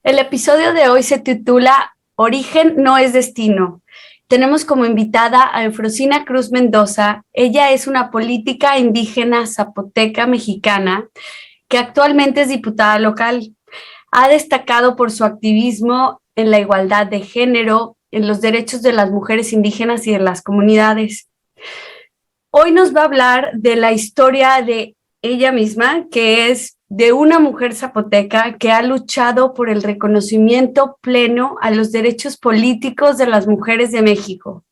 El episodio de hoy se titula Origen no es destino. Tenemos como invitada a Eufrosina Cruz Mendoza. Ella es una política indígena zapoteca mexicana que actualmente es diputada local. Ha destacado por su activismo en la igualdad de género, en los derechos de las mujeres indígenas y de las comunidades. Hoy nos va a hablar de la historia de ella misma, que es de una mujer zapoteca que ha luchado por el reconocimiento pleno a los derechos políticos de las mujeres de México.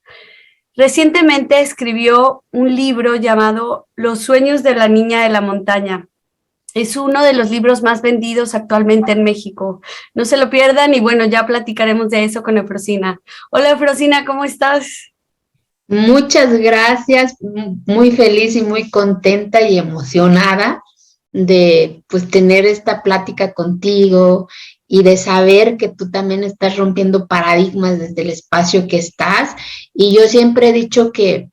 Recientemente escribió un libro llamado Los sueños de la niña de la montaña. Es uno de los libros más vendidos actualmente en México. No se lo pierdan y bueno, ya platicaremos de eso con Eufrosina. Hola Eufrosina, ¿cómo estás? Muchas gracias, muy feliz y muy contenta y emocionada de pues tener esta plática contigo y de saber que tú también estás rompiendo paradigmas desde el espacio que estás. Y yo siempre he dicho que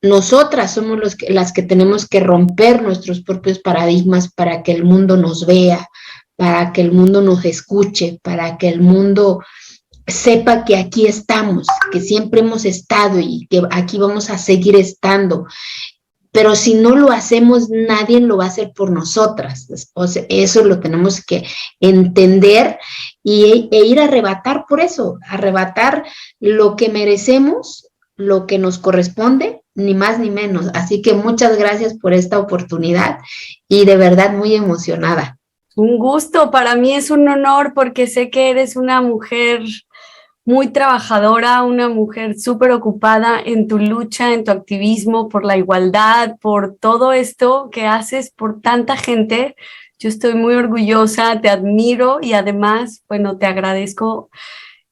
nosotras somos las que tenemos que romper nuestros propios paradigmas para que el mundo nos vea, para que el mundo nos escuche, para que el mundo sepa que aquí estamos, que siempre hemos estado y que aquí vamos a seguir estando. Pero si no lo hacemos, nadie lo va a hacer por nosotras. O sea, eso lo tenemos que entender e ir a arrebatar por eso, arrebatar lo que merecemos, lo que nos corresponde, ni más ni menos. Así que muchas gracias por esta oportunidad y de verdad muy emocionada. Un gusto, para mí es un honor porque sé que eres una mujer muy trabajadora, una mujer súper ocupada en tu lucha, en tu activismo por la igualdad, por todo esto que haces por tanta gente. Yo estoy muy orgullosa, te admiro y además, bueno, te agradezco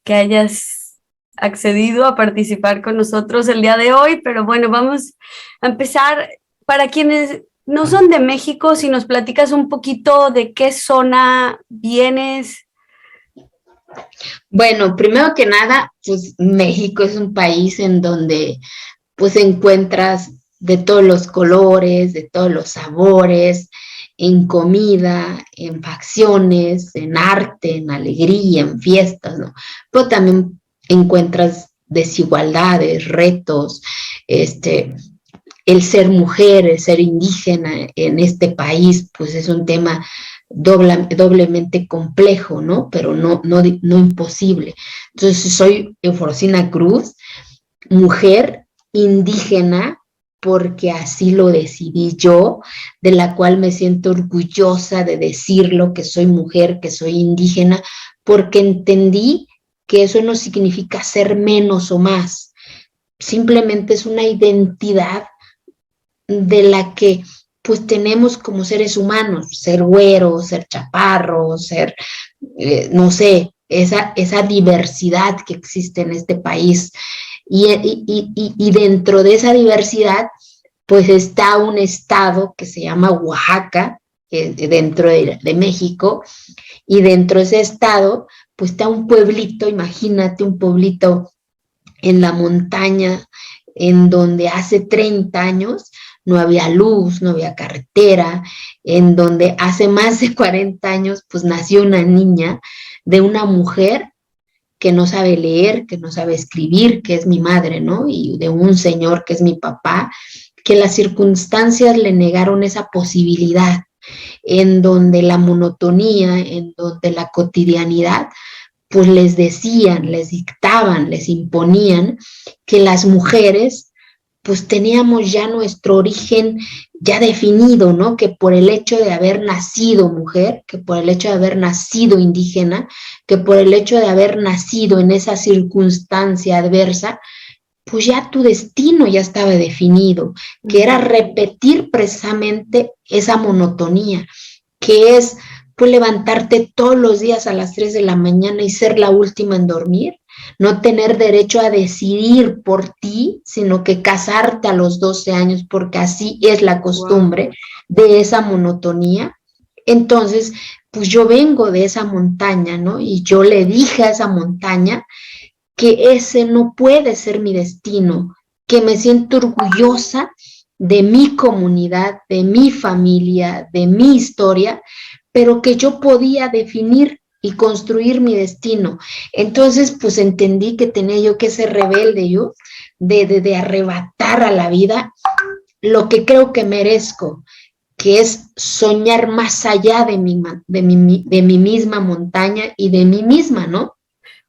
que hayas accedido a participar con nosotros el día de hoy, pero bueno, vamos a empezar. Para quienes no son de México, si nos platicas un poquito de qué zona vienes. Bueno, primero que nada, pues México es un país en donde pues encuentras de todos los colores, de todos los sabores, en comida, en facciones, en arte, en alegría, en fiestas, ¿no? Pero también encuentras desigualdades, retos, el ser mujer, el ser indígena en este país, pues es un tema doblemente complejo, ¿no? Pero no imposible. Entonces, soy Eufrosina Cruz, mujer indígena, porque así lo decidí yo, de la cual me siento orgullosa de decirlo, que soy mujer, que soy indígena, porque entendí que eso no significa ser menos o más, simplemente es una identidad de la que pues tenemos como seres humanos, ser güero, ser chaparro, ser, no sé, esa diversidad que existe en este país. Y dentro de esa diversidad, pues está un estado que se llama Oaxaca, dentro de México, y dentro de ese estado, pues está un pueblito, imagínate un pueblito en la montaña, en donde hace 30 años no había luz, no había carretera, en donde hace más de 40 años pues nació una niña de una mujer que no sabe leer, que no sabe escribir, que es mi madre, ¿no? Y de un señor que es mi papá, que las circunstancias le negaron esa posibilidad, en donde la monotonía, en donde la cotidianidad pues les decían, les dictaban, les imponían que las mujeres pues teníamos ya nuestro origen ya definido, ¿no? Que por el hecho de haber nacido mujer, que por el hecho de haber nacido indígena, que por el hecho de haber nacido en esa circunstancia adversa, pues ya tu destino ya estaba definido, que era repetir precisamente esa monotonía, que es pues levantarte todos los días a las 3 de la mañana y ser la última en dormir, no tener derecho a decidir por ti, sino que casarte a los 12 años, porque así es la costumbre de esa monotonía. Entonces, pues yo vengo de esa montaña, ¿no? Y yo le dije a esa montaña que ese no puede ser mi destino, que me siento orgullosa de mi comunidad, de mi familia, de mi historia, pero que yo podía definir y construir mi destino. Entonces, pues entendí que tenía yo que ser rebelde, yo, de arrebatar a la vida lo que creo que merezco, que es soñar más allá de mi misma montaña y de mí misma, ¿no?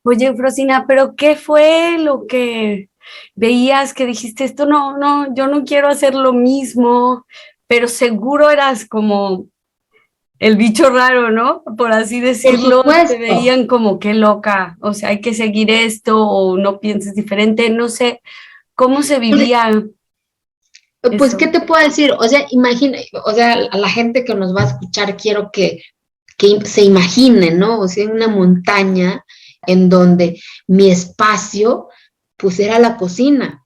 Oye, Frosina, pero ¿qué fue lo que veías que dijiste, esto no, yo no quiero hacer lo mismo, pero seguro eras como el bicho raro, ¿no? Por así Por decirlo, te supuesto. veían como qué loca, o sea, hay que seguir esto o no pienses diferente, no sé, ¿cómo se Pues, vivía pues, ¿qué eso? te puedo decir? O sea, imagina, o sea, a la gente que nos va a escuchar, quiero que se imagine, ¿no? O sea, una montaña en donde mi espacio, pues era la cocina,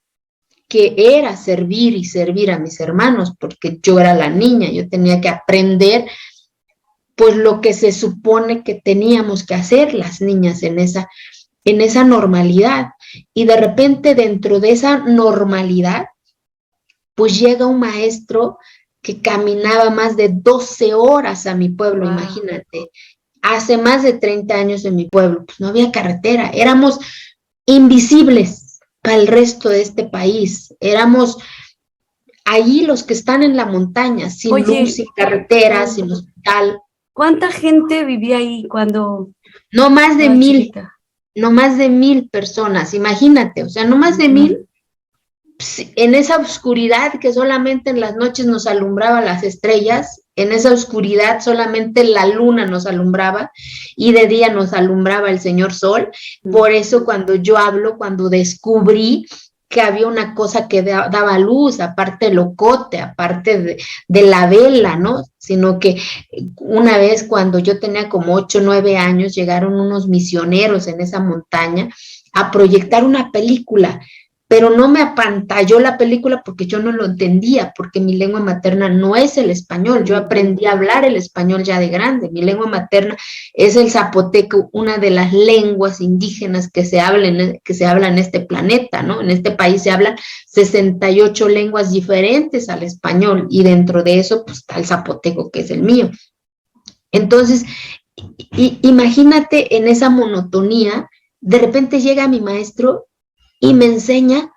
que era servir y servir a mis hermanos, porque yo era la niña, yo tenía que aprender, pues lo que se supone que teníamos que hacer las niñas en esa normalidad. Y de repente dentro de esa normalidad, pues llega un maestro que caminaba más de 12 horas a mi pueblo, Wow. imagínate. Hace más de 30 años en mi pueblo, pues no había carretera, éramos invisibles para el resto de este país, éramos allí los que están en la montaña, sin luz, Oye, sin carretera, ah, sin hospital, ¿cuánta gente vivía ahí cuando no más de estabas 1,000, chiquita? no más de 1,000 personas, imagínate, o sea, no más de Ujú. 1,000, en esa oscuridad que solamente en las noches nos alumbraba las estrellas, en esa oscuridad solamente la luna nos alumbraba y de día nos alumbraba el señor sol. Por eso cuando yo hablo, cuando descubrí que había una cosa que daba luz, aparte del ocote, aparte de la vela, ¿no? Sino que una vez cuando yo tenía como 8 o 9 años, llegaron unos misioneros en esa montaña a proyectar una película, pero no me apantalló la película porque yo no lo entendía, porque mi lengua materna no es el español, yo aprendí a hablar el español ya de grande, mi lengua materna es el zapoteco, una de las lenguas indígenas que se hablan en este planeta, ¿no? En este país se hablan 68 lenguas diferentes al español y dentro de eso pues está el zapoteco que es el mío. Entonces, imagínate en esa monotonía, de repente llega mi maestro y me enseña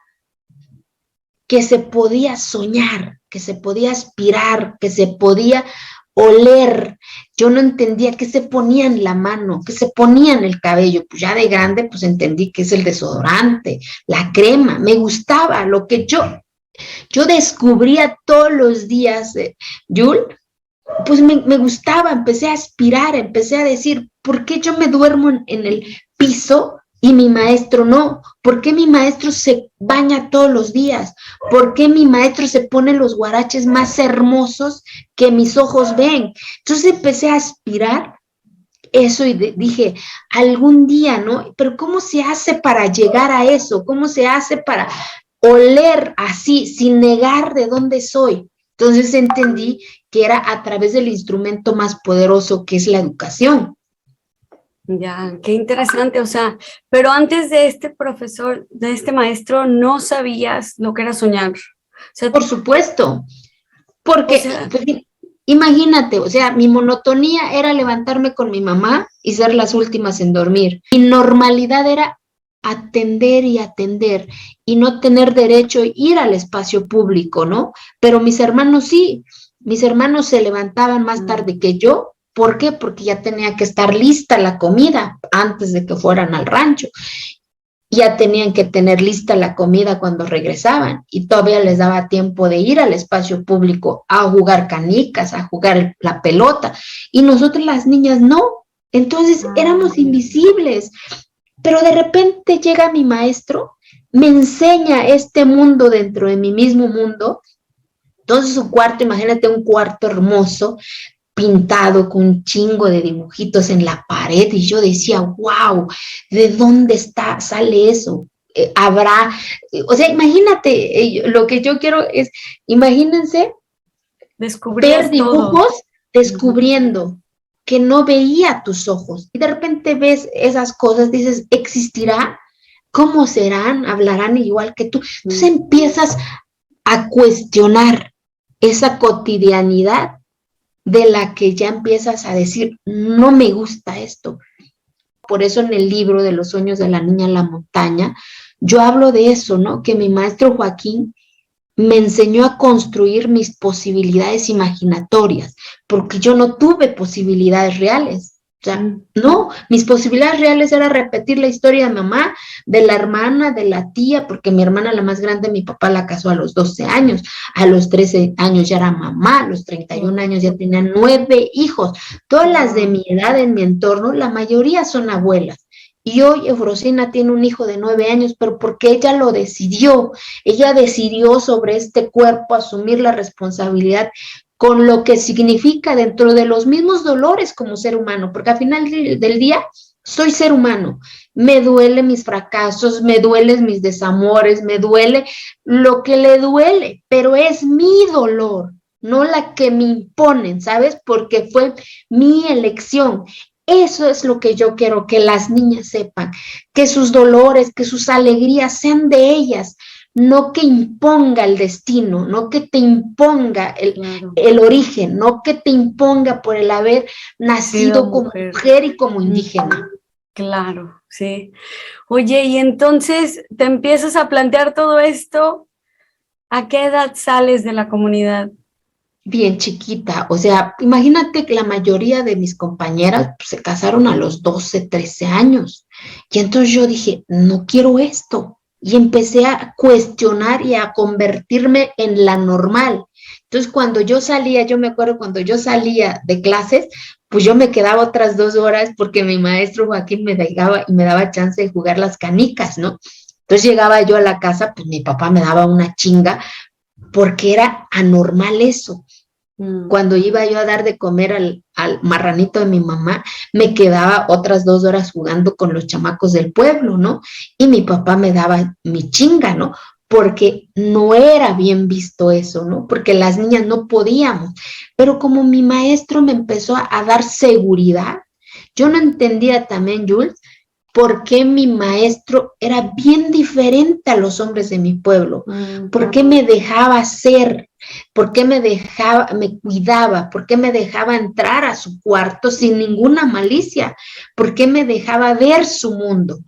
que se podía soñar, que se podía aspirar, que se podía oler. Yo no entendía qué se ponía en la mano, qué se ponía en el cabello. Pues ya de grande, pues entendí que es el desodorante, la crema. Me gustaba lo que yo descubría todos los días, Yul, pues me gustaba, empecé a aspirar, empecé a decir, ¿por qué yo me duermo en el piso y mi maestro no? ¿Por qué mi maestro se baña todos los días? ¿Por qué mi maestro se pone los guaraches más hermosos que mis ojos ven? Entonces empecé a aspirar eso y dije, algún día, ¿no? Pero ¿cómo se hace para llegar a eso? ¿Cómo se hace para oler así, sin negar de dónde soy? Entonces entendí que era a través del instrumento más poderoso que es la educación. Ya, qué interesante, o sea, pero antes de este profesor, de este maestro, no sabías lo que era soñar. O sea, Por supuesto, o porque sea, pues, imagínate, o sea, mi monotonía era levantarme con mi mamá y ser las últimas en dormir. Mi normalidad era atender y atender y no tener derecho a ir al espacio público, ¿no? Pero mis hermanos sí, mis hermanos se levantaban más tarde que yo. ¿Por qué? Porque ya tenía que estar lista la comida antes de que fueran al rancho. Ya tenían que tener lista la comida cuando regresaban y todavía les daba tiempo de ir al espacio público a jugar canicas, a jugar la pelota. Y nosotros las niñas no. Entonces éramos invisibles. Pero de repente llega mi maestro, me enseña este mundo dentro de mi mismo mundo. Entonces su cuarto, imagínate un cuarto hermoso, pintado con un chingo de dibujitos en la pared y yo decía, wow, ¿de dónde sale eso? Habrá, o sea, imagínate, lo que yo quiero es, imagínense ver descubrías todo. dibujos descubriendo que no veía tus ojos y de repente ves esas cosas, dices, ¿existirá? ¿Cómo serán? ¿Hablarán igual que tú? Entonces empiezas a cuestionar esa cotidianidad de la que ya empiezas a decir, no me gusta esto. Por eso en el libro de Los sueños de la niña en la montaña, yo hablo de eso, ¿no? Que mi maestro Joaquín me enseñó a construir mis posibilidades imaginatorias, porque yo no tuve posibilidades reales. O sea, no, mis posibilidades reales era repetir la historia de mamá, de la hermana, de la tía, porque mi hermana, la más grande, mi papá la casó a los 12 años, a los 13 años ya era mamá, a los 31 años ya tenía 9 hijos. Todas las de mi edad en mi entorno, la mayoría son abuelas. Y hoy Eufrosina tiene un hijo de 9 años, pero porque ella lo decidió. Ella decidió sobre este cuerpo asumir la responsabilidad con lo que significa dentro de los mismos dolores como ser humano, porque al final del día soy ser humano. Me duele mis fracasos, me duelen mis desamores, me duele lo que le duele, pero es mi dolor, no la que me imponen, ¿sabes? Porque fue mi elección. Eso es lo que yo quiero que las niñas sepan, que sus dolores, que sus alegrías sean de ellas, no que imponga el destino, no que te imponga el origen, no que te imponga por el haber nacido como mujer y como indígena. Claro, sí. Oye, y entonces te empiezas a plantear todo esto, ¿a qué edad sales de la comunidad? Bien chiquita, o sea, imagínate que la mayoría de mis compañeras pues, se casaron a los 12, 13 años. Y entonces yo dije, no quiero esto. Y empecé a cuestionar y a convertirme en la normal. Entonces cuando yo salía, yo me acuerdo cuando yo salía de clases, pues yo me quedaba otras 2 horas porque mi maestro Joaquín me dejaba y me daba chance de jugar las canicas, ¿no? Entonces llegaba yo a la casa, pues mi papá me daba una chinga porque era anormal eso. Cuando iba yo a dar de comer al marranito de mi mamá, me quedaba otras 2 horas jugando con los chamacos del pueblo, ¿no? Y mi papá me daba mi chinga, ¿no? Porque no era bien visto eso, ¿no? Porque las niñas no podíamos. Pero como mi maestro me empezó a dar seguridad, yo no entendía también, Jules, por qué mi maestro era bien diferente a los hombres de mi pueblo, por qué me dejaba ser, por qué me dejaba, me cuidaba, por qué me dejaba entrar a su cuarto sin ninguna malicia, por qué me dejaba ver su mundo.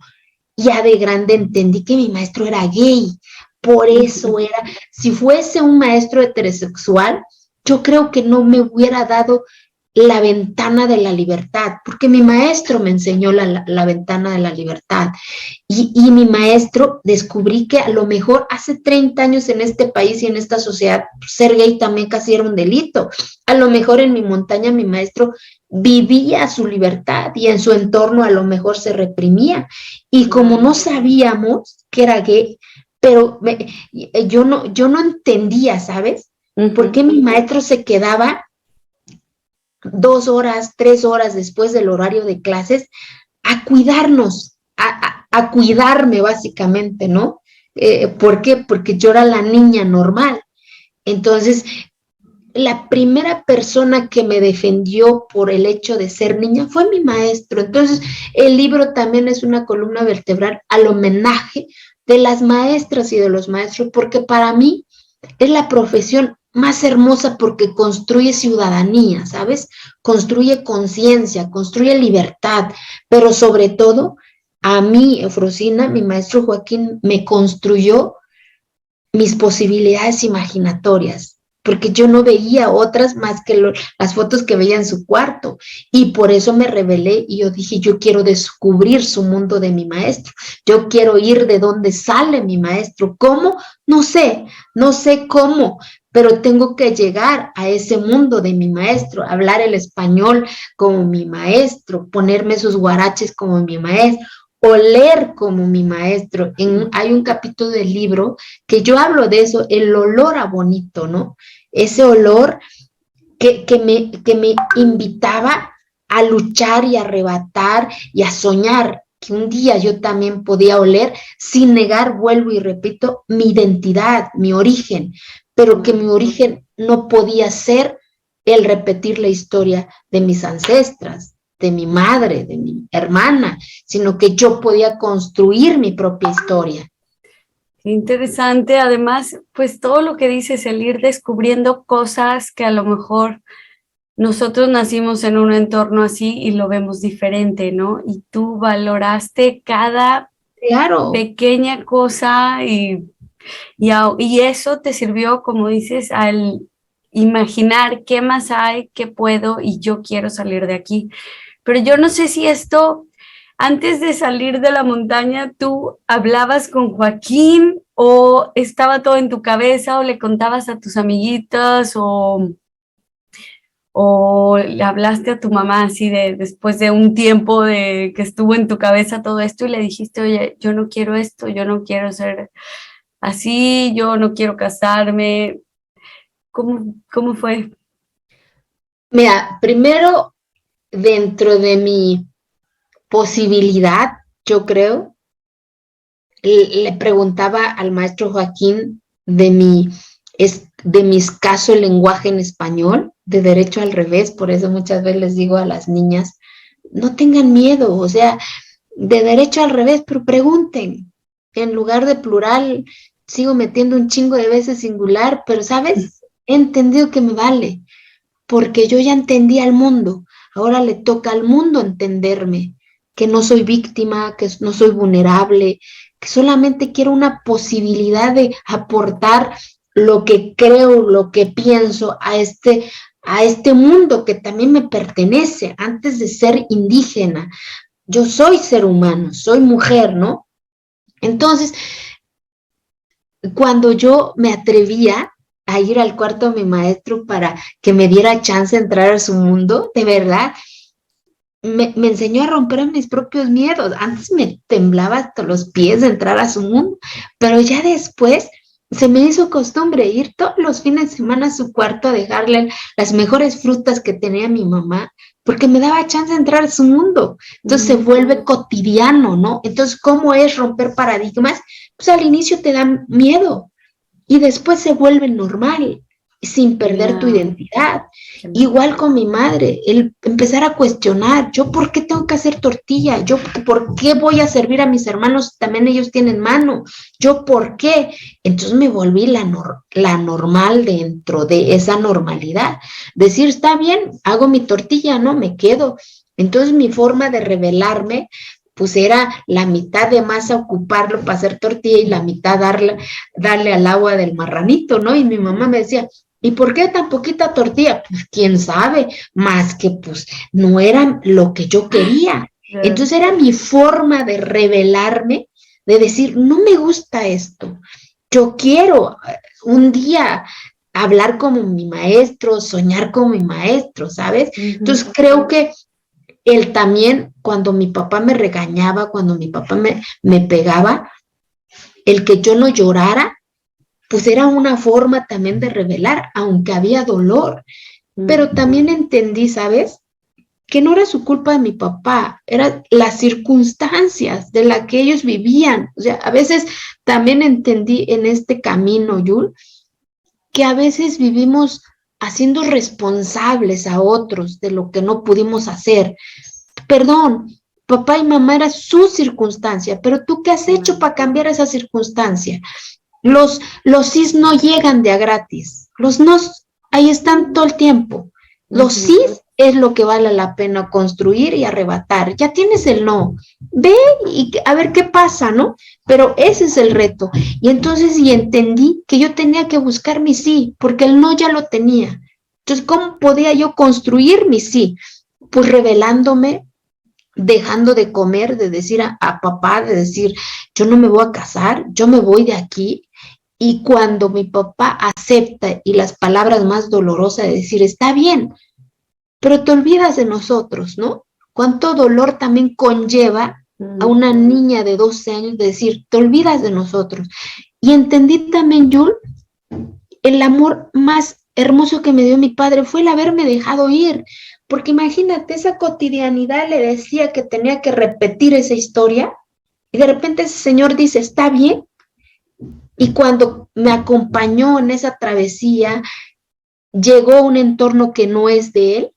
Ya de grande entendí que mi maestro era gay, por eso era, si fuese un maestro heterosexual, yo creo que no me hubiera dado la ventana de la libertad, porque mi maestro me enseñó la ventana de la libertad. Y mi maestro descubrí que a lo mejor hace 30 años en este país y en esta sociedad, ser gay también casi era un delito. A lo mejor en mi montaña mi maestro vivía su libertad y en su entorno a lo mejor se reprimía. Y como no sabíamos que era gay, pero yo no entendía, ¿sabes? ¿Por qué mi maestro se quedaba 2 horas, 3 horas después del horario de clases a cuidarnos, a cuidarme básicamente, ¿no? ¿Por qué? Porque yo era la niña normal. Entonces, la primera persona que me defendió por el hecho de ser niña fue mi maestro. Entonces, el libro también es una columna vertebral al homenaje de las maestras y de los maestros, porque para mí es la profesión más hermosa porque construye ciudadanía, ¿sabes? Construye conciencia, construye libertad, pero sobre todo, a mí, Eufrosina, mi maestro Joaquín, me construyó mis posibilidades imaginatorias, porque yo no veía otras más que las fotos que veía en su cuarto, y por eso me rebelé y yo dije, yo quiero descubrir su mundo de mi maestro, yo quiero ir de donde sale mi maestro, ¿cómo? No sé cómo, pero tengo que llegar a ese mundo de mi maestro, hablar el español como mi maestro, ponerme sus guaraches como mi maestro, oler como mi maestro. Hay un capítulo del libro que yo hablo de eso, el olor a bonito, ¿no? Ese olor que me invitaba a luchar y a arrebatar y a soñar que un día yo también podía oler sin negar, vuelvo y repito, mi identidad, mi origen, pero que mi origen no podía ser el repetir la historia de mis ancestras, de mi madre, de mi hermana, sino que yo podía construir mi propia historia. Qué interesante, además, pues todo lo que dices, el ir descubriendo cosas que a lo mejor nosotros nacimos en un entorno así y lo vemos diferente, ¿no? Y tú valoraste cada Claro, pequeña cosa y eso te sirvió, como dices, al imaginar qué más hay, qué puedo y yo quiero salir de aquí. Pero yo no sé si esto, antes de salir de la montaña, tú hablabas con Joaquín o estaba todo en tu cabeza o le contabas a tus amiguitas o le hablaste a tu mamá así de después de un tiempo de que estuvo en tu cabeza todo esto y le dijiste, oye, yo no quiero esto, yo no quiero ser así, yo no quiero casarme. ¿Cómo fue? mira, primero dentro de mi posibilidad, yo creo, le preguntaba al maestro Joaquín de mi escaso lenguaje en español, de derecho al revés, por eso muchas veces les digo a las niñas, no tengan miedo, o sea, de derecho al revés, pero pregunten. En lugar de plural, sigo metiendo un chingo de veces singular, pero ¿sabes? He entendido que me vale, porque yo ya entendí al mundo. Ahora le toca al mundo entenderme, que no soy víctima, que no soy vulnerable, que solamente quiero una posibilidad de aportar lo que creo, lo que pienso a este mundo que también me pertenece antes de ser indígena. Yo soy ser humano, soy mujer, ¿no? Entonces, cuando yo me atrevía a ir al cuarto de mi maestro para que me diera chance de entrar a su mundo, de verdad, me enseñó a romper mis propios miedos. Antes me temblaba hasta los pies de entrar a su mundo, pero ya después se me hizo costumbre ir todos los fines de semana a su cuarto a dejarle las mejores frutas que tenía mi mamá, porque me daba chance de entrar a su mundo. Entonces se vuelve cotidiano, ¿no? Entonces, ¿cómo es romper paradigmas? Pues al inicio te da miedo y después se vuelve normal sin perder tu identidad. Igual con mi madre, el empezar a cuestionar, yo por qué tengo que hacer tortilla, yo por qué voy a servir a mis hermanos, también ellos tienen mano, yo por qué. Entonces me volví la normal dentro de esa normalidad. Decir, está bien, hago mi tortilla, no me quedo. Entonces mi forma de rebelarme pues era la mitad de masa ocuparlo para hacer tortilla y la mitad darle al agua del marranito, ¿no? Y mi mamá me decía, ¿y por qué tan poquita tortilla? Pues quién sabe, más que pues no era lo que yo quería. Entonces era mi forma de rebelarme, de decir, no me gusta esto, yo quiero un día hablar como mi maestro, soñar como mi maestro, ¿sabes? Entonces creo que él también, cuando mi papá me regañaba, cuando mi papá me pegaba, el que yo no llorara, pues era una forma también de revelar, aunque había dolor. Pero también entendí, ¿sabes? Que no era su culpa de mi papá, eran las circunstancias de las que ellos vivían. O sea, a veces también entendí en este camino, Yul, que a veces vivimos haciendo responsables a otros de lo que no pudimos hacer. Perdón, papá y mamá era su circunstancia, pero tú qué has hecho para cambiar esa circunstancia? Los sís no llegan de a gratis, los nos ahí están todo el tiempo. Los sís es lo que vale la pena construir y arrebatar. Ya tienes el no, ve y a ver qué pasa, ¿no? Pero ese es el reto. Y entonces y entendí que yo tenía que buscar mi sí, porque el no ya lo tenía. Entonces, ¿cómo podía yo construir mi sí? Pues revelándome, dejando de comer, de decir a papá, de decir, yo no me voy a casar, yo me voy de aquí. Y cuando mi papá acepta y las palabras más dolorosas de decir, está bien, pero te olvidas de nosotros, ¿no? Cuánto dolor también conlleva a una niña de 12 años de decir, te olvidas de nosotros. Y entendí también, Yul, el amor más hermoso que me dio mi padre fue el haberme dejado ir, porque imagínate, esa cotidianidad le decía que tenía que repetir esa historia y de repente ese señor dice, está bien, y cuando me acompañó en esa travesía, llegó a un entorno que no es de él,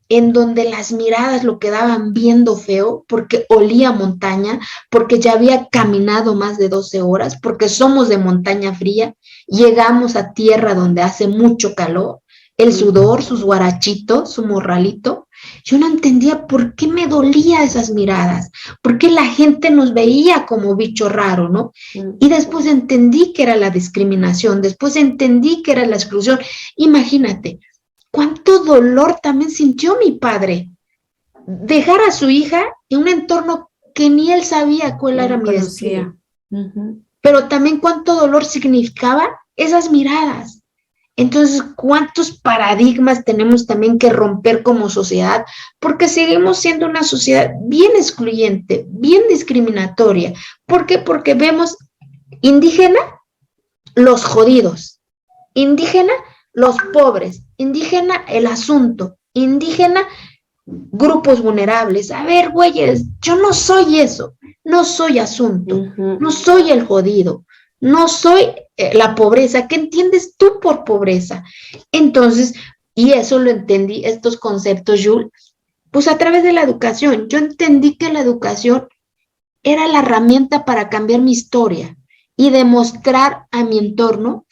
en donde las miradas lo quedaban viendo feo porque olía montaña, porque ya había caminado más de 12 horas, porque somos de montaña fría, llegamos a tierra donde hace mucho calor, el sudor, sus guarachitos, su morralito. Yo no entendía por qué me dolía esas miradas, por qué la gente nos veía como bicho raro, ¿no? Y después entendí que era la discriminación, después entendí que era la exclusión. Imagínate, cuánto dolor también sintió mi padre. Dejar a su hija en un entorno que ni él sabía cuál era mi destino. Pero también cuánto dolor significaba esas miradas. Entonces, ¿cuántos paradigmas tenemos también que romper como sociedad? Porque seguimos siendo una sociedad bien excluyente, bien discriminatoria. ¿Por qué? Porque vemos indígena, los jodidos, indígena, los pobres, indígena, el asunto, indígena, grupos vulnerables. A ver, güeyes, yo no soy eso, no soy asunto, no soy el jodido, no soy la pobreza. ¿Qué entiendes tú por pobreza? Entonces, y eso lo entendí, estos conceptos, Jules, pues a través de la educación. Yo entendí que la educación era la herramienta para cambiar mi historia y demostrar a mi entorno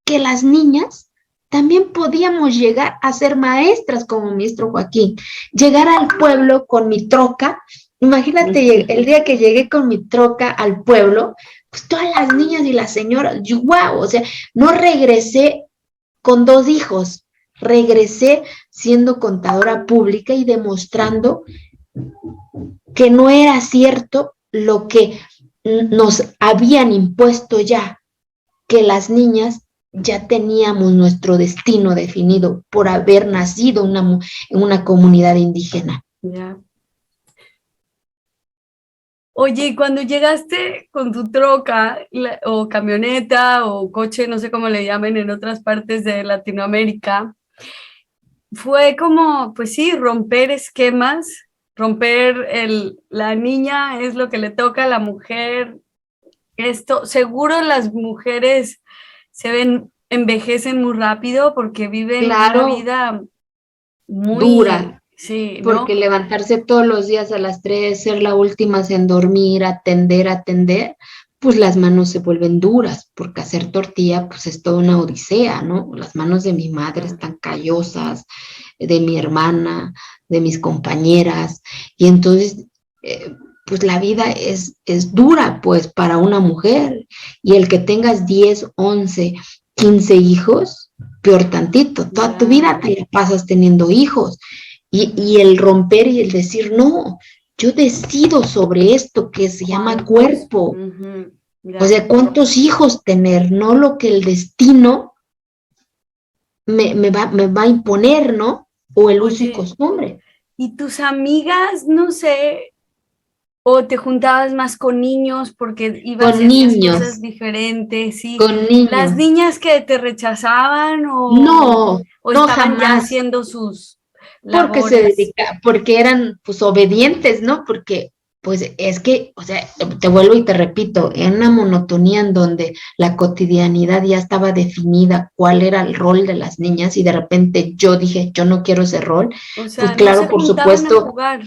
que las niñas también podíamos llegar a ser maestras como maestro Joaquín, llegar al pueblo con mi troca. Imagínate el día que llegué con mi troca al pueblo, pues todas las niñas y las señoras, yo, wow, o sea, no regresé con 2 hijos, regresé siendo contadora pública y demostrando que no era cierto lo que nos habían impuesto ya, que las niñas ya teníamos nuestro destino definido por haber nacido en una comunidad indígena. Yeah. Oye, y cuando llegaste con tu troca o camioneta o coche, no sé cómo le llamen en otras partes de Latinoamérica, fue como, pues sí, romper esquemas, la niña es lo que le toca a la mujer. Esto, seguro las mujeres envejecen muy rápido porque viven una vida muy dura. Sí, porque ¿no? levantarse todos los días a las 3, ser la última en dormir, atender, pues las manos se vuelven duras, porque hacer tortilla pues es toda una odisea, ¿no? Las manos de mi madre están callosas, de mi hermana, de mis compañeras, y entonces pues la vida es dura pues para una mujer, y el que tengas 10, 11, 15 hijos, peor tantito, toda tu vida te la pasas teniendo hijos. Y el romper y el decir, no, yo decido sobre esto que se llama cuerpo. O sea, ¿cuántos hijos tener? No lo que el destino me va a imponer, ¿no? O el uso y costumbre. ¿Y tus amigas, no sé, o te juntabas más con niños porque ibas y hacías cosas diferentes? ¿Sí? Con niños. ¿Las niñas que te rechazaban no estaban jamás. ya haciendo sus labores? Porque eran pues obedientes, ¿no? Porque pues es que, o sea, te vuelvo y te repito, en una monotonía en donde la cotidianidad ya estaba definida cuál era el rol de las niñas y de repente yo dije, yo no quiero ese rol, o sea, pues claro, no se por juntaban supuesto, a jugar.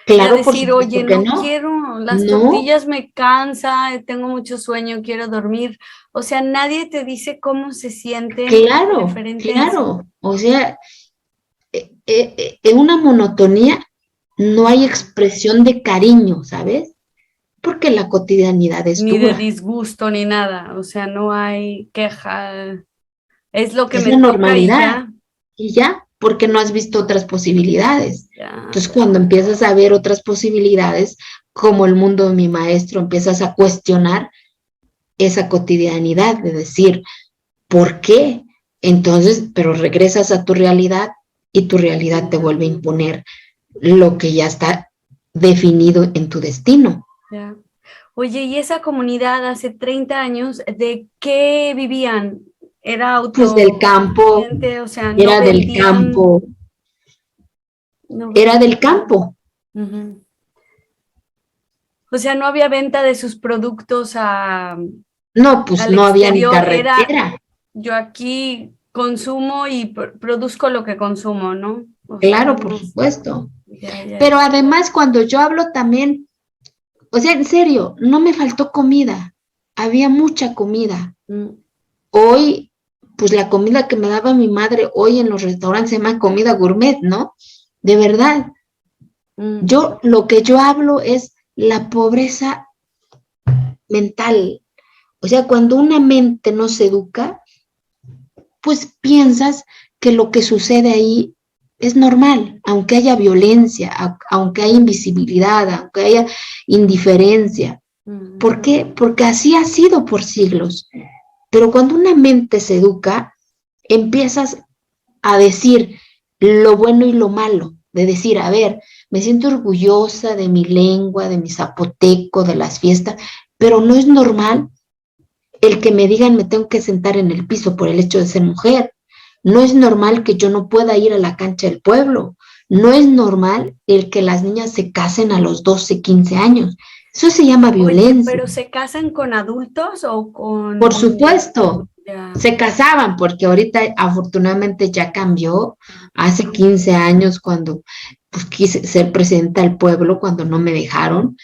claro, Y a decir, por supuesto oye, que no no. quiero, las No. tortillas me cansa, tengo mucho sueño, quiero dormir. O sea, nadie te dice cómo se sienten referente a eso. O sea, en una monotonía no hay expresión de cariño, ¿sabes? Porque la cotidianidad es Ni de dura. disgusto ni nada, o sea, no hay queja, es lo que Es me la toca y normalidad. ya. Y ya, porque no has visto otras posibilidades. Ya. Entonces, cuando empiezas a ver otras posibilidades, como el mundo de mi maestro, empiezas a cuestionar esa cotidianidad de decir, ¿por qué? Entonces, pero regresas a tu realidad y tu realidad te vuelve a imponer lo que ya está definido en tu destino. Ya. Oye, ¿y esa comunidad hace 30 años, de qué vivían? ¿Era Pues del campo, o sea, no era del vendían? campo, No era vendían. del campo. Uh-huh. O sea, no había venta de sus productos No, pues al no había ni exterior, era carretera. yo aquí consumo y produzco lo que consumo, ¿no? O sea, Claro, por no. supuesto. Ya. Pero además, cuando yo hablo también, o sea, en serio, no me faltó comida. Había mucha comida. Hoy, pues la comida que me daba mi madre hoy en los restaurantes se llama comida gourmet, ¿no? De verdad. Lo que yo hablo es la pobreza mental. O sea, cuando una mente no se educa, pues piensas que lo que sucede ahí es normal, aunque haya violencia, aunque haya invisibilidad, aunque haya indiferencia. ¿Por qué? Porque así ha sido por siglos. Pero cuando una mente se educa, empiezas a decir lo bueno y lo malo, de decir, a ver, me siento orgullosa de mi lengua, de mi zapoteco, de las fiestas, pero no es normal el que me digan me tengo que sentar en el piso por el hecho de ser mujer. No es normal que yo no pueda ir a la cancha del pueblo. No es normal el que las niñas se casen a los 12, 15 años. Eso se llama violencia. Oye, ¿pero se casan con adultos o con...? Por supuesto, se casaban porque ahorita afortunadamente ya cambió. Hace 15 años cuando pues, quise ser presidenta del pueblo, cuando no me dejaron,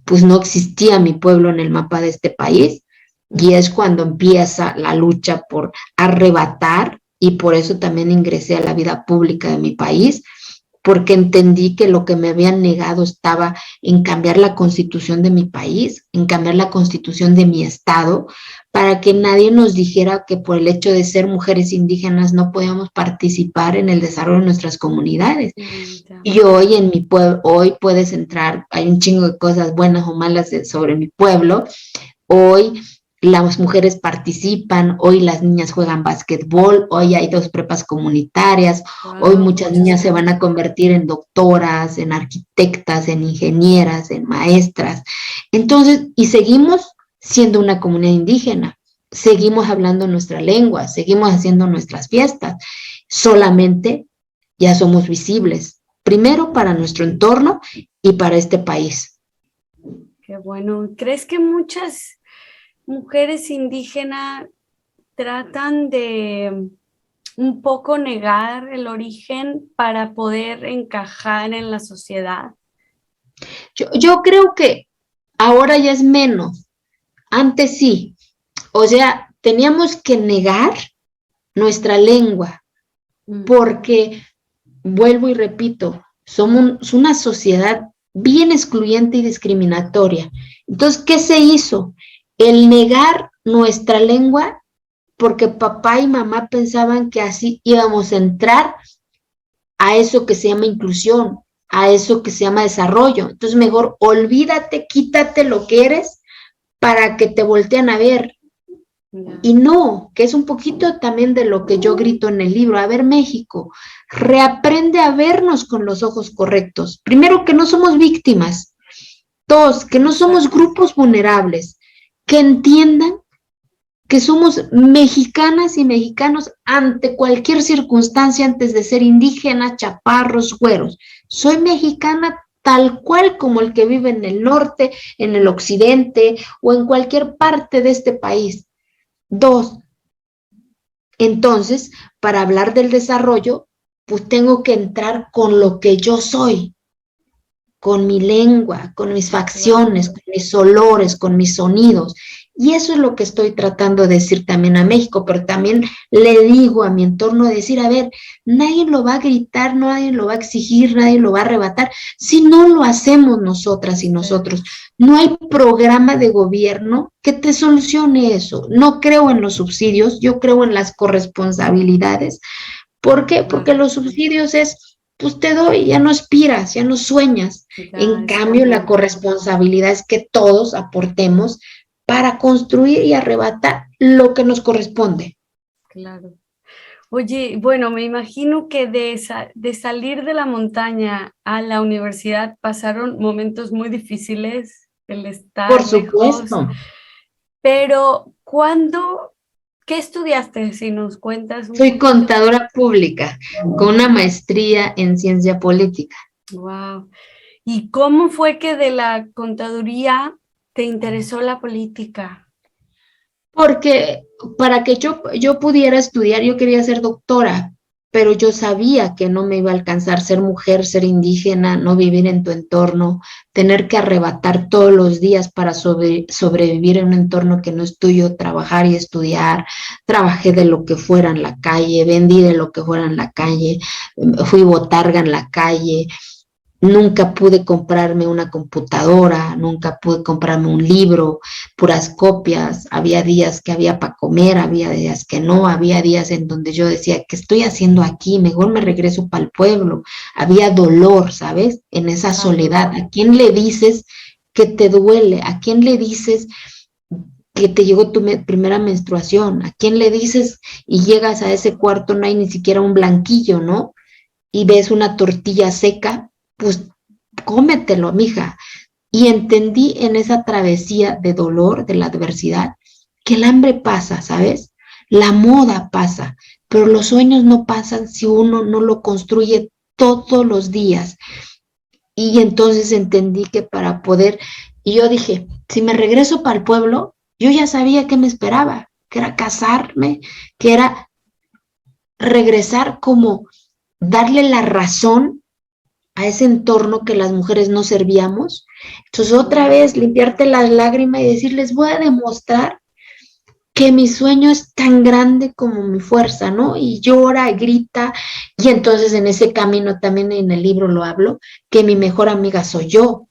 pues no existía mi pueblo en el mapa de este país. Y es cuando empieza la lucha por arrebatar, y por eso también ingresé a la vida pública de mi país, porque entendí que lo que me habían negado estaba en cambiar la constitución de mi país, en cambiar la constitución de mi estado, para que nadie nos dijera que por el hecho de ser mujeres indígenas no podíamos participar en el desarrollo de nuestras comunidades. Y hoy en mi pueblo, hoy puedes entrar, hay un chingo de cosas buenas o malas sobre mi pueblo. Hoy las mujeres participan, hoy las niñas juegan básquetbol, hoy hay 2 prepas comunitarias, hoy muchas niñas se van a convertir en doctoras, en arquitectas, en ingenieras, en maestras. Entonces, y seguimos siendo una comunidad indígena, seguimos hablando nuestra lengua, seguimos haciendo nuestras fiestas, solamente ya somos visibles, primero para nuestro entorno y para este país. Qué bueno. ¿Crees que muchas mujeres indígenas tratan de un poco negar el origen para poder encajar en la sociedad? Yo creo que ahora ya es menos, antes sí. O sea, teníamos que negar nuestra lengua porque, vuelvo y repito, somos una sociedad bien excluyente y discriminatoria. Entonces, ¿qué se hizo? El negar nuestra lengua porque papá y mamá pensaban que así íbamos a entrar a eso que se llama inclusión, a eso que se llama desarrollo. Entonces, mejor olvídate, quítate lo que eres para que te voltean a ver. Y no, que es un poquito también de lo que yo grito en el libro. A ver, México, reaprende a vernos con los ojos correctos. Primero, que no somos víctimas. 2, que no somos grupos vulnerables. Que entiendan que somos mexicanas y mexicanos ante cualquier circunstancia antes de ser indígenas, chaparros, güeros. Soy mexicana tal cual como el que vive en el norte, en el occidente o en cualquier parte de este país. 2, entonces, para hablar del desarrollo, pues tengo que entrar con lo que yo soy, con mi lengua, con mis facciones, con mis olores, con mis sonidos. Y eso es lo que estoy tratando de decir también a México, pero también le digo a mi entorno de decir, a ver, nadie lo va a gritar, nadie lo va a exigir, nadie lo va a arrebatar, si no lo hacemos nosotras y nosotros. No hay programa de gobierno que te solucione eso. No creo en los subsidios, yo creo en las corresponsabilidades. ¿Por qué? Porque los subsidios es, pues te doy, ya no aspiras, ya no sueñas. En cambio, la corresponsabilidad es que todos aportemos para construir y arrebatar lo que nos corresponde. Claro. Oye, bueno, me imagino que de salir de la montaña a la universidad pasaron momentos muy difíciles, el estar Por supuesto. lejos, pero ¿qué estudiaste? Si nos cuentas un Soy poquito. contadora pública con una maestría en ciencia política. Wow. ¿Y cómo fue que de la contaduría te interesó la política? Porque para que yo pudiera estudiar, yo quería ser doctora, pero yo sabía que no me iba a alcanzar ser mujer, ser indígena, no vivir en tu entorno, tener que arrebatar todos los días para sobrevivir en un entorno que no es tuyo, trabajar y estudiar. Trabajé de lo que fuera en la calle, vendí de lo que fuera en la calle, fui botarga en la calle. Nunca pude comprarme una computadora, nunca pude comprarme un libro, puras copias. Había días que había para comer, había días que no, había días en donde yo decía, ¿qué estoy haciendo aquí? Mejor me regreso para el pueblo. Había dolor, ¿sabes? En esa soledad. ¿A quién le dices que te duele? ¿A quién le dices que te llegó tu primera menstruación? ¿A quién le dices y llegas a ese cuarto, no hay ni siquiera un blanquillo, ¿no? Y ves una tortilla seca, pues cómetelo, mija. Y entendí en esa travesía de dolor, de la adversidad, que el hambre pasa, ¿sabes? La moda pasa, pero los sueños no pasan si uno no lo construye todos los días. Y entonces entendí que para poder, y yo dije, si me regreso para el pueblo, yo ya sabía que me esperaba, que era casarme, que era regresar como darle la razón a ese entorno que las mujeres no servíamos. Entonces otra vez limpiarte las lágrimas y decirles, voy a demostrar que mi sueño es tan grande como mi fuerza, ¿no? Y llora, grita, y entonces en ese camino también en el libro lo hablo, que mi mejor amiga soy yo,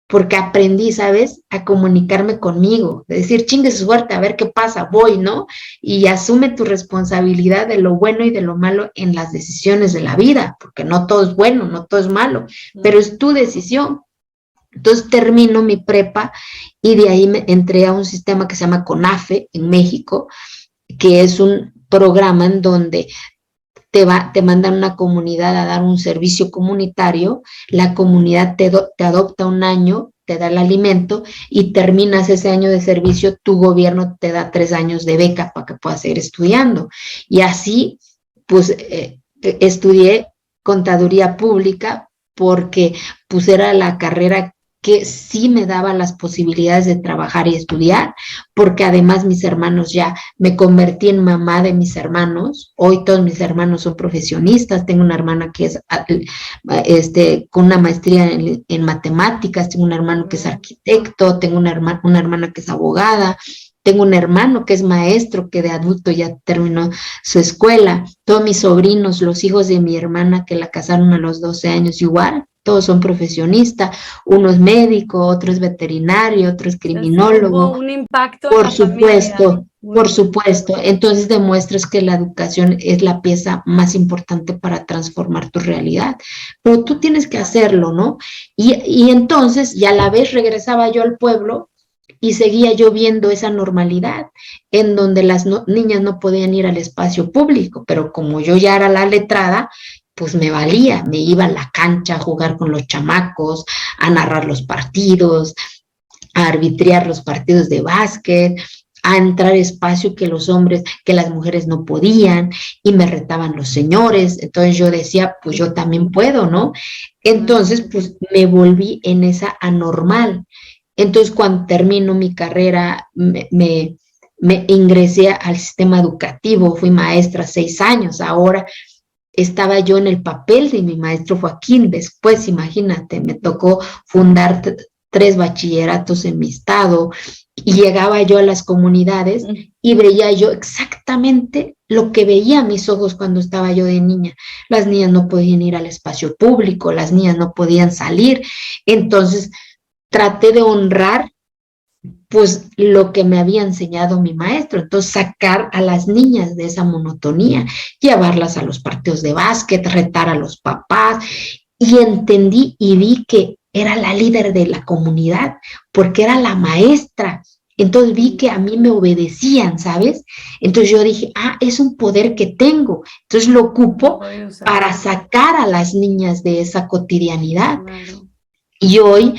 porque aprendí, ¿sabes?, a comunicarme conmigo, de decir, chingue su suerte, a ver qué pasa, voy, ¿no? Y asume tu responsabilidad de lo bueno y de lo malo en las decisiones de la vida, porque no todo es bueno, no todo es malo, pero es tu decisión. Entonces termino mi prepa y de ahí me entré a un sistema que se llama CONAFE en México, que es un programa en donde te mandan a una comunidad a dar un servicio comunitario, la comunidad te adopta un año, te da el alimento y terminas ese año de servicio, tu gobierno te da 3 años de beca para que puedas seguir estudiando. Y así, pues, estudié contaduría pública porque pues era la carrera que sí me daba las posibilidades de trabajar y estudiar, porque además mis hermanos ya me convertí en mamá de mis hermanos. Hoy todos mis hermanos son profesionistas. Tengo una hermana que es con una maestría en matemáticas, tengo un hermano que es arquitecto, tengo una hermana que es abogada, tengo un hermano que es maestro, que de adulto ya terminó su escuela. Todos mis sobrinos, los hijos de mi hermana que la casaron a los 12 años, igual, todos son profesionistas. Uno es médico, otro es veterinario, otro es criminólogo. Hubo un impacto en Por la supuesto, familia. por supuesto. Entonces demuestras que la educación es la pieza más importante para transformar tu realidad. Pero tú tienes que hacerlo, ¿no? Y entonces, ya a la vez regresaba yo al pueblo y seguía yo viendo esa normalidad en donde las niñas no podían ir al espacio público, pero como yo ya era la letrada, pues me valía, me iba a la cancha a jugar con los chamacos, a narrar los partidos, a arbitrar los partidos de básquet, a entrar espacio que los hombres, que las mujeres no podían, y me retaban los señores. Entonces yo decía, pues yo también puedo, ¿no? Entonces, pues me volví en esa anormal. Entonces, cuando termino mi carrera, me ingresé al sistema educativo, fui maestra 6 años. Ahora estaba yo en el papel de mi maestro Joaquín. Después, imagínate, me tocó fundar 3 bachilleratos en mi estado, y llegaba yo a las comunidades y veía yo exactamente lo que veía a mis ojos cuando estaba yo de niña. Las niñas no podían ir al espacio público, las niñas no podían salir. Entonces traté de honrar pues lo que me había enseñado mi maestro. Entonces sacar a las niñas de esa monotonía, llevarlas a los partidos de básquet, retar a los papás, y entendí y vi que era la líder de la comunidad, porque era la maestra. Entonces vi que a mí me obedecían, ¿sabes? Entonces yo dije, es un poder que tengo. Entonces lo ocupo para sacar a las niñas de esa cotidianidad. Claro. Y hoy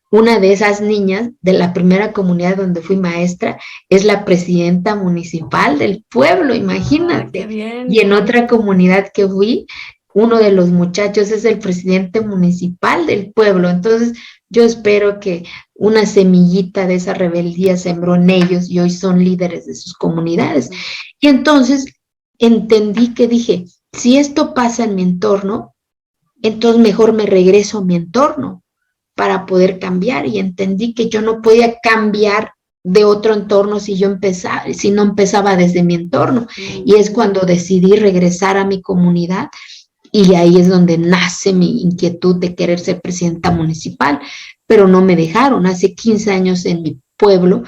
una de esas niñas de la primera comunidad donde fui maestra es la presidenta municipal del pueblo, imagínate. Qué bien. Y en otra comunidad que fui, uno de los muchachos es el presidente municipal del pueblo. Entonces yo espero que una semillita de esa rebeldía sembró en ellos y hoy son líderes de sus comunidades. Y entonces entendí que dije, si esto pasa en mi entorno, entonces mejor me regreso a mi entorno para poder cambiar, y entendí que yo no podía cambiar de otro entorno si no empezaba desde mi entorno. Y es cuando decidí regresar a mi comunidad, y ahí es donde nace mi inquietud de querer ser presidenta municipal, pero no me dejaron. Hace 15 años en mi pueblo,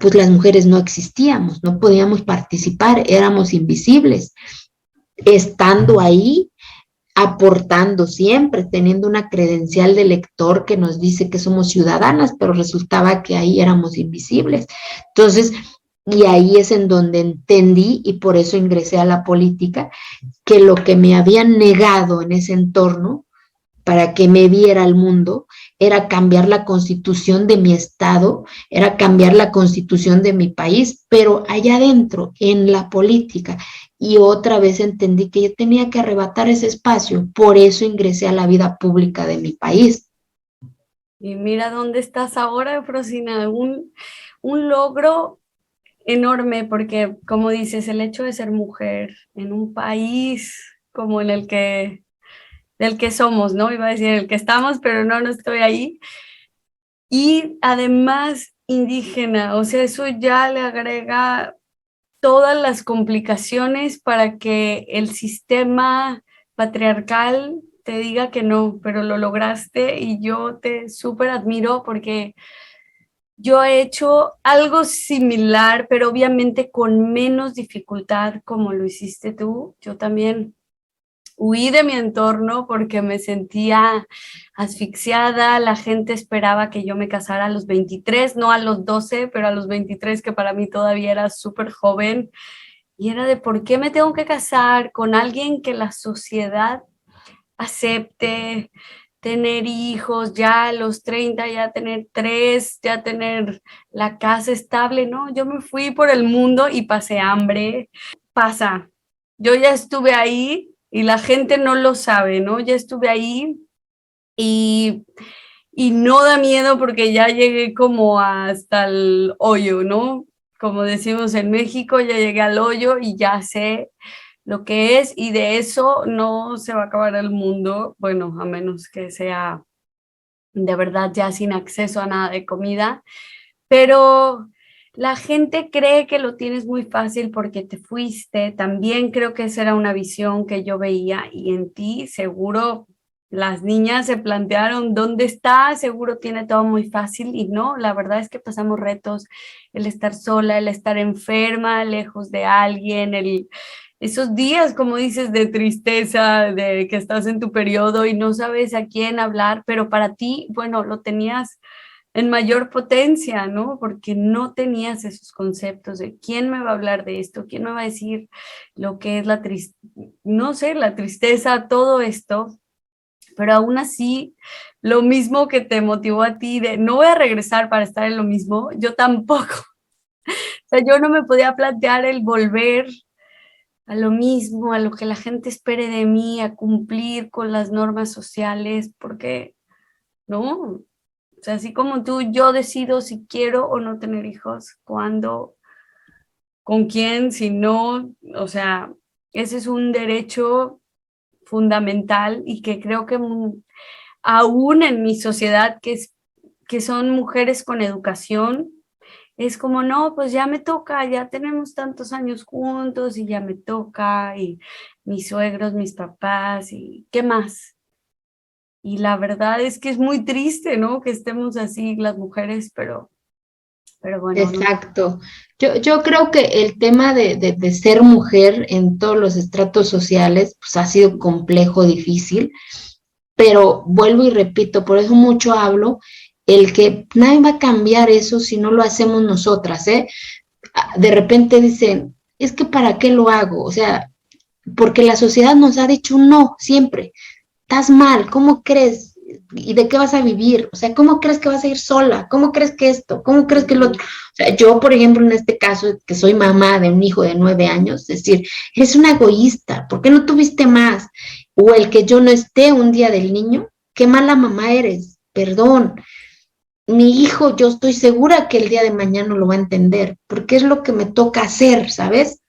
pues las mujeres no existíamos, no podíamos participar, éramos invisibles. Estando ahí, aportando siempre, teniendo una credencial de elector que nos dice que somos ciudadanas, pero resultaba que ahí éramos invisibles. Entonces, y ahí es en donde entendí, y por eso ingresé a la política, que lo que me habían negado en ese entorno para que me viera el mundo era cambiar la constitución de mi estado, era cambiar la constitución de mi país, pero allá adentro, en la política. Y otra vez entendí que yo tenía que arrebatar ese espacio, por eso ingresé a la vida pública de mi país. Y mira dónde estás ahora, Frosina, un logro enorme, porque como dices, el hecho de ser mujer en un país como en el que del que somos, ¿no? Iba a decir el que estamos, pero no estoy ahí. Y además indígena, o sea, eso ya le agrega todas las complicaciones para que el sistema patriarcal te diga que no, pero lo lograste y yo te súper admiro porque yo he hecho algo similar, pero obviamente con menos dificultad como lo hiciste tú. Yo también huí de mi entorno porque me sentía asfixiada, la gente esperaba que yo me casara a los 23, no a los 12, pero a los 23, que para mí todavía era súper joven, y era de por qué me tengo que casar con alguien que la sociedad acepte, tener hijos, ya a los 30, ya tener 3, ya tener la casa estable, ¿no? Yo me fui por el mundo y pasé hambre, pasa, yo ya estuve ahí y la gente no lo sabe, ¿no? Ya estuve ahí y, y no da miedo porque ya llegué como hasta el hoyo, ¿no? Como decimos en México, ya llegué al hoyo y ya sé lo que es, y de eso no se va a acabar el mundo, bueno, a menos que sea de verdad ya sin acceso a nada de comida, pero la gente cree que lo tienes muy fácil porque te fuiste. También creo que esa era una visión que yo veía, y en ti seguro las niñas se plantearon dónde está, seguro tiene todo muy fácil, y no, la verdad es que pasamos retos, el estar sola, el estar enferma, lejos de alguien, esos días, como dices, de tristeza, de que estás en tu periodo y no sabes a quién hablar, pero para ti, bueno, lo tenías en mayor potencia, ¿no? Porque no tenías esos conceptos de quién me va a hablar de esto, quién me va a decir lo que es la tristeza, no sé, la tristeza, todo esto, pero aún así, lo mismo que te motivó a ti de no voy a regresar para estar en lo mismo, yo tampoco. O sea, yo no me podía plantear el volver a lo mismo, a lo que la gente espere de mí, a cumplir con las normas sociales, porque no, o sea, así como tú, yo decido si quiero o no tener hijos, cuándo, con quién, si no, o sea, ese es un derecho fundamental y que creo que aún en mi sociedad, que son mujeres con educación, es como, no, pues ya me toca, ya tenemos tantos años juntos y ya me toca, y mis suegros, mis papás, y qué más. Y la verdad es que es muy triste, ¿no? Que estemos así las mujeres, pero bueno, no. Exacto. Yo creo que el tema de ser mujer en todos los estratos sociales, pues ha sido complejo, difícil, pero vuelvo y repito, por eso mucho hablo, el que nadie va a cambiar eso si no lo hacemos nosotras, ¿eh? De repente dicen, es que ¿para qué lo hago? O sea, porque la sociedad nos ha dicho un no siempre. Estás mal, ¿cómo crees? ¿Y de qué vas a vivir? O sea, ¿cómo crees que vas a ir sola? ¿Cómo crees que esto? ¿Cómo crees que lo otro? O sea, yo, por ejemplo, en este caso, que soy mamá de un hijo de 9 años, es decir, eres una egoísta, ¿por qué no tuviste más? O el que yo no esté un día del niño, qué mala mamá eres, perdón. Mi hijo, yo estoy segura que el día de mañana lo va a entender, porque es lo que me toca hacer, ¿sabes?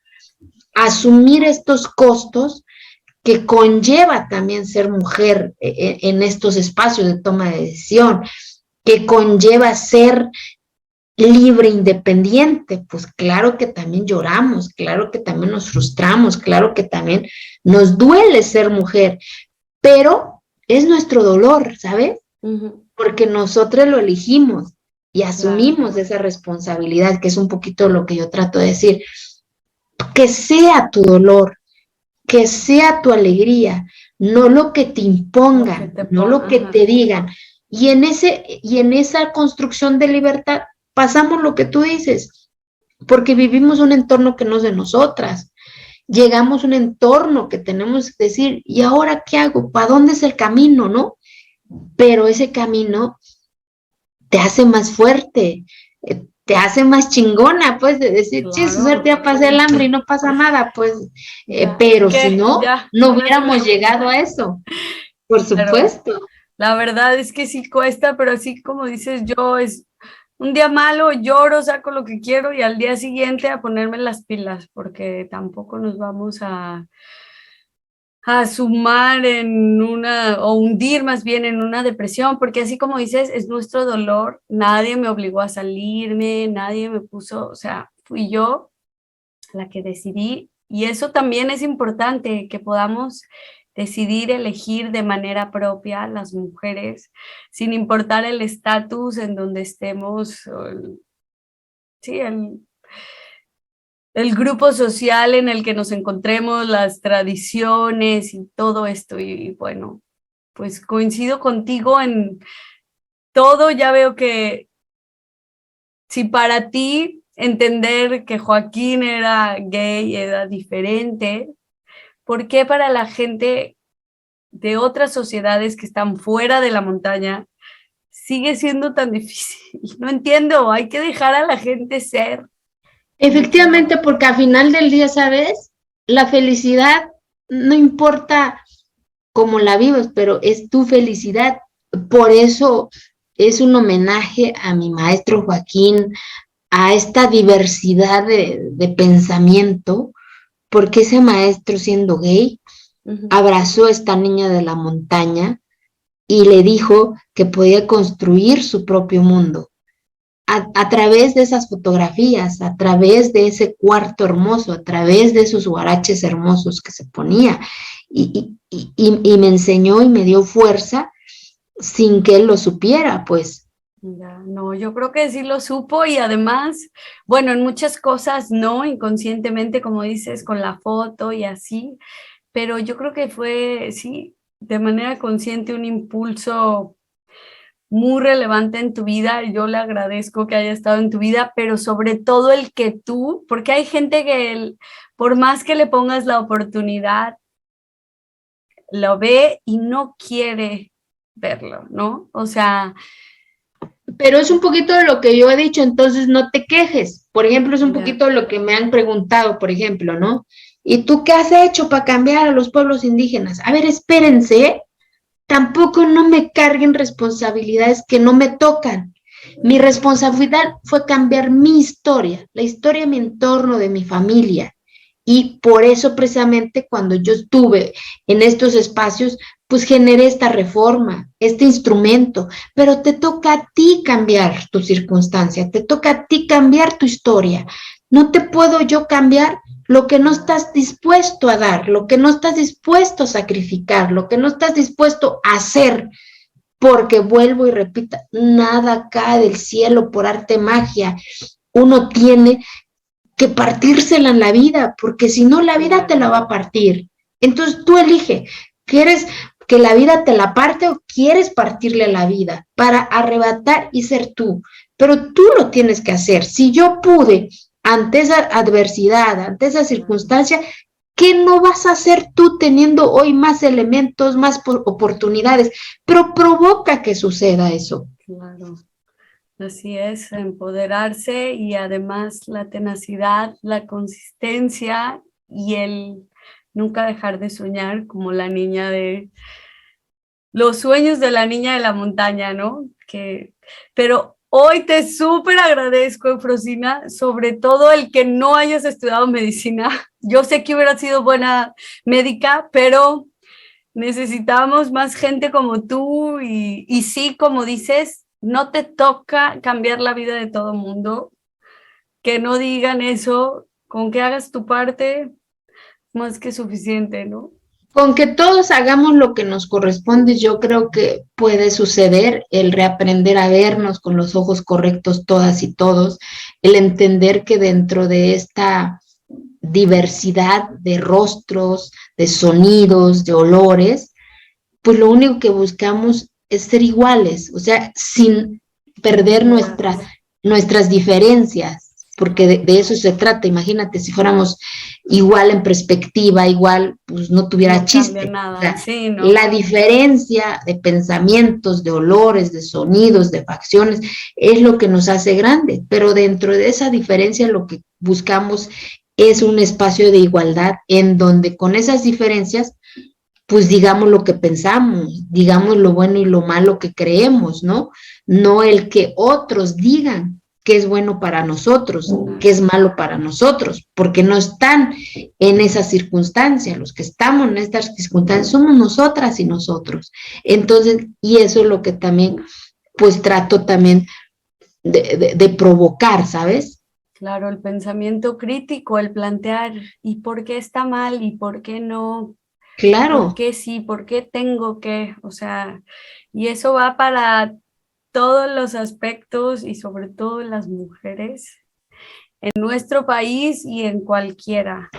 Asumir estos costos que conlleva también ser mujer en estos espacios de toma de decisión, que conlleva ser libre, independiente, pues claro que también lloramos, claro que también nos frustramos, claro que también nos duele ser mujer, pero es nuestro dolor, ¿sabes? Porque nosotros lo elegimos y asumimos esa responsabilidad, que es un poquito lo que yo trato de decir, que sea tu dolor, que sea tu alegría, no lo que te impongan, no lo que te digan. Y en esa construcción de libertad pasamos lo que tú dices, porque vivimos un entorno que no es de nosotras. Llegamos a un entorno que tenemos que decir, ¿y ahora qué hago? ¿Para dónde es el camino, no? Pero ese camino te hace más fuerte, te hace más chingona, pues, de decir, sí, su suerte ya pasé el hambre y no pasa nada, pues, pero si no, no hubiéramos llegado a eso, por supuesto. La verdad es que sí cuesta, pero así como dices yo, es un día malo, lloro, saco lo que quiero y al día siguiente a ponerme las pilas, porque tampoco nos vamos a sumar en una, o hundir más bien en una depresión, porque así como dices, es nuestro dolor, nadie me obligó a salirme, nadie me puso, o sea, fui yo la que decidí, y eso también es importante, que podamos decidir elegir de manera propia las mujeres, sin importar el estatus en donde estemos, sí, el grupo social en el que nos encontremos, las tradiciones y todo esto. Y bueno, pues coincido contigo en todo. Ya veo que si para ti entender que Joaquín era gay era diferente, ¿por qué para la gente de otras sociedades que están fuera de la montaña sigue siendo tan difícil? No entiendo, hay que dejar a la gente ser. Efectivamente, porque al final del día, ¿sabes? La felicidad no importa cómo la vivas, pero es tu felicidad. Por eso es un homenaje a mi maestro Joaquín, a esta diversidad de pensamiento, porque ese maestro siendo gay abrazó a esta niña de la montaña y le dijo que podía construir su propio mundo a través de esas fotografías, a través de ese cuarto hermoso, a través de esos huaraches hermosos que se ponía. Y me enseñó y me dio fuerza sin que él lo supiera, pues. Ya, no, yo creo que sí lo supo y además, bueno, en muchas cosas no, inconscientemente, como dices, con la foto y así, pero yo creo que fue, sí, de manera consciente un impulso muy relevante en tu vida. Yo le agradezco que haya estado en tu vida, pero sobre todo el que tú, porque hay gente que por más que le pongas la oportunidad, lo ve y no quiere verlo, ¿no? O sea... Pero es un poquito de lo que yo he dicho, entonces no te quejes. Por ejemplo, es un poquito de lo que me han preguntado, por ejemplo, ¿no? ¿Y tú qué has hecho para cambiar a los pueblos indígenas? A ver, espérense, tampoco no me carguen responsabilidades que no me tocan. Mi responsabilidad fue cambiar mi historia, la historia de mi entorno, de mi familia. Y por eso precisamente cuando yo estuve en estos espacios, pues generé esta reforma, este instrumento, pero te toca a ti cambiar tu circunstancia, te toca a ti cambiar tu historia. No te puedo yo cambiar lo que no estás dispuesto a dar, lo que no estás dispuesto a sacrificar, lo que no estás dispuesto a hacer, porque vuelvo y repito, nada cae del cielo por arte de magia. Uno tiene que partírsela en la vida, porque si no la vida te la va a partir. Entonces tú elige, ¿quieres que la vida te la parte o quieres partirle a la vida para arrebatar y ser tú? Pero tú lo tienes que hacer. Si yo pude ante esa adversidad, ante esa circunstancia, ¿qué no vas a hacer tú teniendo hoy más elementos, más oportunidades? Pero provoca que suceda eso. Claro. Así es, empoderarse y además la tenacidad, la consistencia y el nunca dejar de soñar como la niña de los sueños de la niña de la montaña, ¿no? Pero Hoy te súper agradezco, Eufrosina, sobre todo el que no hayas estudiado medicina. Yo sé que hubiera sido buena médica, pero necesitamos más gente como tú y sí, como dices, no te toca cambiar la vida de todo mundo. Que no digan eso, con que hagas tu parte, más que suficiente, ¿no? Con que todos hagamos lo que nos corresponde, yo creo que puede suceder el reaprender a vernos con los ojos correctos todas y todos, el entender que dentro de esta diversidad de rostros, de sonidos, de olores, pues lo único que buscamos es ser iguales, o sea, sin perder nuestras diferencias, porque de eso se trata. Imagínate, si fuéramos igual en perspectiva, igual, pues no tuviera No chiste. cambia nada, O sea, sí, ¿no? la diferencia de pensamientos, de olores, de sonidos, de facciones, es lo que nos hace grande, pero dentro de esa diferencia lo que buscamos es un espacio de igualdad en donde con esas diferencias pues digamos lo que pensamos, digamos lo bueno y lo malo que creemos, ¿no? No el que otros digan qué es bueno para nosotros, qué es malo para nosotros, porque no están en esa circunstancia. Los que estamos en estas circunstancias somos nosotras y nosotros. Entonces, y eso es lo que también, pues trato también de provocar, ¿sabes? Claro, el pensamiento crítico, el plantear, ¿y por qué está mal? ¿Y por qué no? ¿Por Claro, qué sí? ¿Por qué tengo que? O sea, y eso va para todos los aspectos y sobre todo las mujeres en nuestro país y en cualquiera.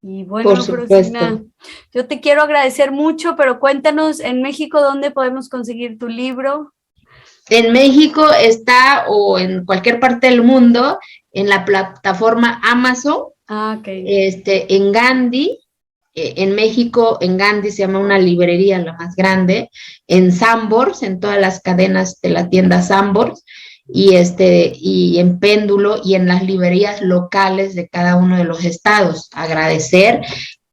Y por bueno, supuesto. Frosina, yo te quiero agradecer mucho, pero cuéntanos en México dónde podemos conseguir tu libro. En México está o en cualquier parte del mundo en la plataforma Amazon, Ah, ok. en Gandhi, en México, en Gandhi se llama una librería la más grande, en Sanborns, en todas las cadenas de la tienda Sanborns, y en Péndulo y en las librerías locales de cada uno de los estados. Agradecer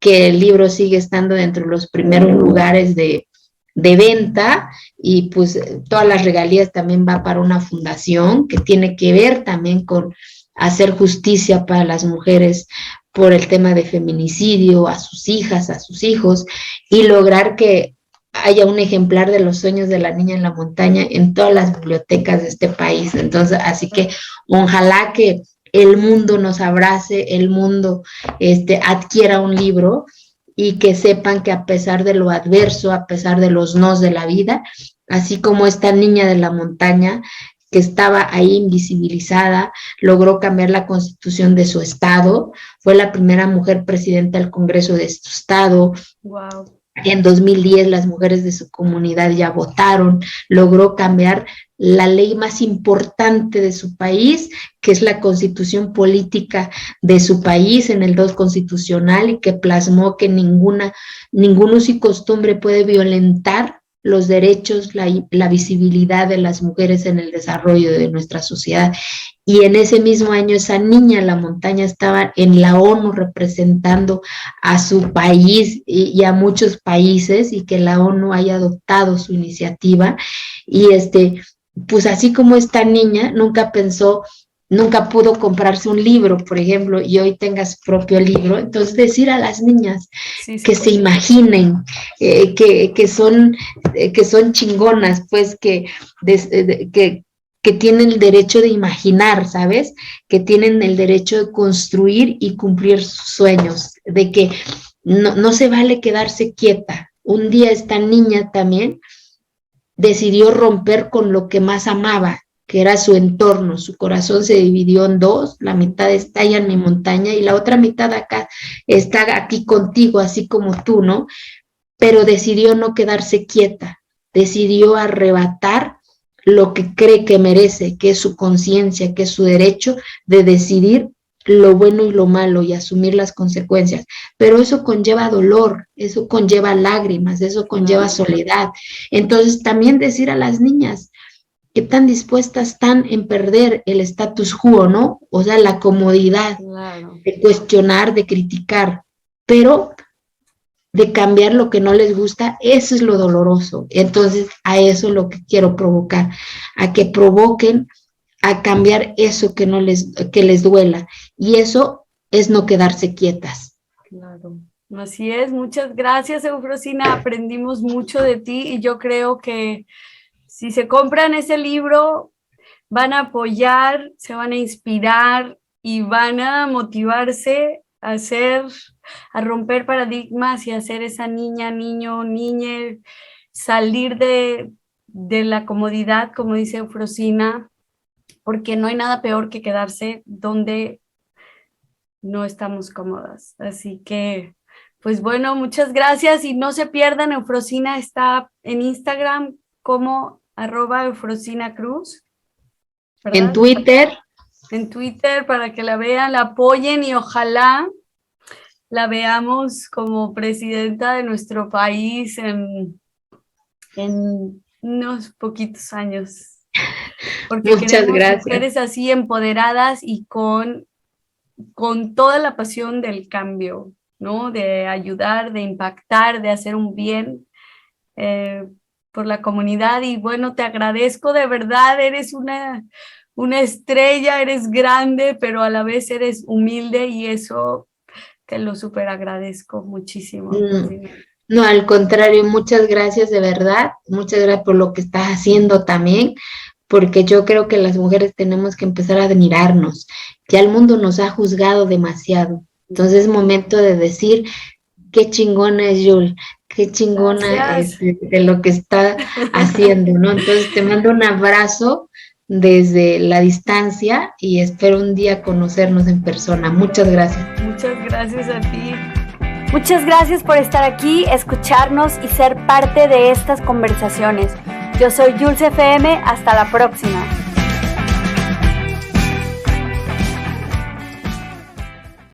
que el libro sigue estando dentro de los primeros lugares de venta y pues todas las regalías también va para una fundación que tiene que ver también con hacer justicia para las mujeres por el tema de feminicidio, a sus hijas, a sus hijos, y lograr que haya un ejemplar de los sueños de la niña en la montaña en todas las bibliotecas de este país. Entonces, así que ojalá que el mundo nos abrace, el mundo adquiera un libro y que sepan que a pesar de lo adverso, a pesar de los nos de la vida, así como esta niña de la montaña que estaba ahí invisibilizada, logró cambiar la constitución de su estado, fue la primera mujer presidenta del Congreso de su estado. Wow. En 2010 las mujeres de su comunidad ya votaron, logró cambiar la ley más importante de su país, que es la constitución política de su país en el 2 constitucional y que plasmó que ningún uso y costumbre puede violentar los derechos, la visibilidad de las mujeres en el desarrollo de nuestra sociedad. Y en ese mismo año esa niña en la montaña estaba en la ONU representando a su país y a muchos países y que la ONU haya adoptado su iniciativa. Y pues así como esta niña nunca pudo comprarse un libro, por ejemplo, y hoy tenga su propio libro, entonces decir a las niñas Sí, que se imaginen, que son chingonas, pues que tienen el derecho de imaginar, ¿sabes? Que tienen el derecho de construir y cumplir sus sueños, de que no se vale quedarse quieta. Un día esta niña también decidió romper con lo que más amaba, que era su entorno. Su corazón se dividió en dos, la mitad está allá en mi montaña y la otra mitad acá está aquí contigo, así como tú, ¿no? Pero decidió no quedarse quieta, decidió arrebatar lo que cree que merece, que es su conciencia, que es su derecho de decidir lo bueno y lo malo y asumir las consecuencias. Pero eso conlleva dolor, eso conlleva lágrimas, eso conlleva soledad. Entonces también decir a las niñas qué tan dispuestas están en perder el status quo, ¿no? O sea, la comodidad de cuestionar, de criticar, pero de cambiar lo que no les gusta, eso es lo doloroso. Entonces, a eso es lo que quiero provocar, a que provoquen a cambiar eso que les duela. Y eso es no quedarse quietas. Claro, así es. Muchas gracias, Eufrosina. Aprendimos mucho de ti y yo creo que si se compran ese libro, van a apoyar, se van a inspirar y van a motivarse a romper paradigmas y a ser esa niña, niño, niñe, salir de la comodidad, como dice Eufrosina, porque no hay nada peor que quedarse donde no estamos cómodas. Así que, pues bueno, muchas gracias y no se pierdan, Eufrosina está en Instagram como @EufrosinaCruz, ¿verdad? En Twitter. En Twitter para que la vean, la apoyen y ojalá la veamos como presidenta de nuestro país en unos poquitos años. Porque Muchas gracias. Mujeres así empoderadas y con toda la pasión del cambio, ¿no? De ayudar, de impactar, de hacer un bien por la comunidad. Y bueno, te agradezco de verdad, eres una estrella, eres grande, pero a la vez eres humilde y eso te lo súper agradezco muchísimo. No, al contrario, muchas gracias de verdad, muchas gracias por lo que estás haciendo también, porque yo creo que las mujeres tenemos que empezar a admirarnos. Ya el mundo nos ha juzgado demasiado, entonces es momento de decir qué chingona es Yul, qué chingona de lo que está haciendo, ¿no? Entonces te mando un abrazo desde la distancia y espero un día conocernos en persona. Muchas gracias. Muchas gracias a ti. Muchas gracias por estar aquí, escucharnos y ser parte de estas conversaciones. Yo soy Jules FM, hasta la próxima.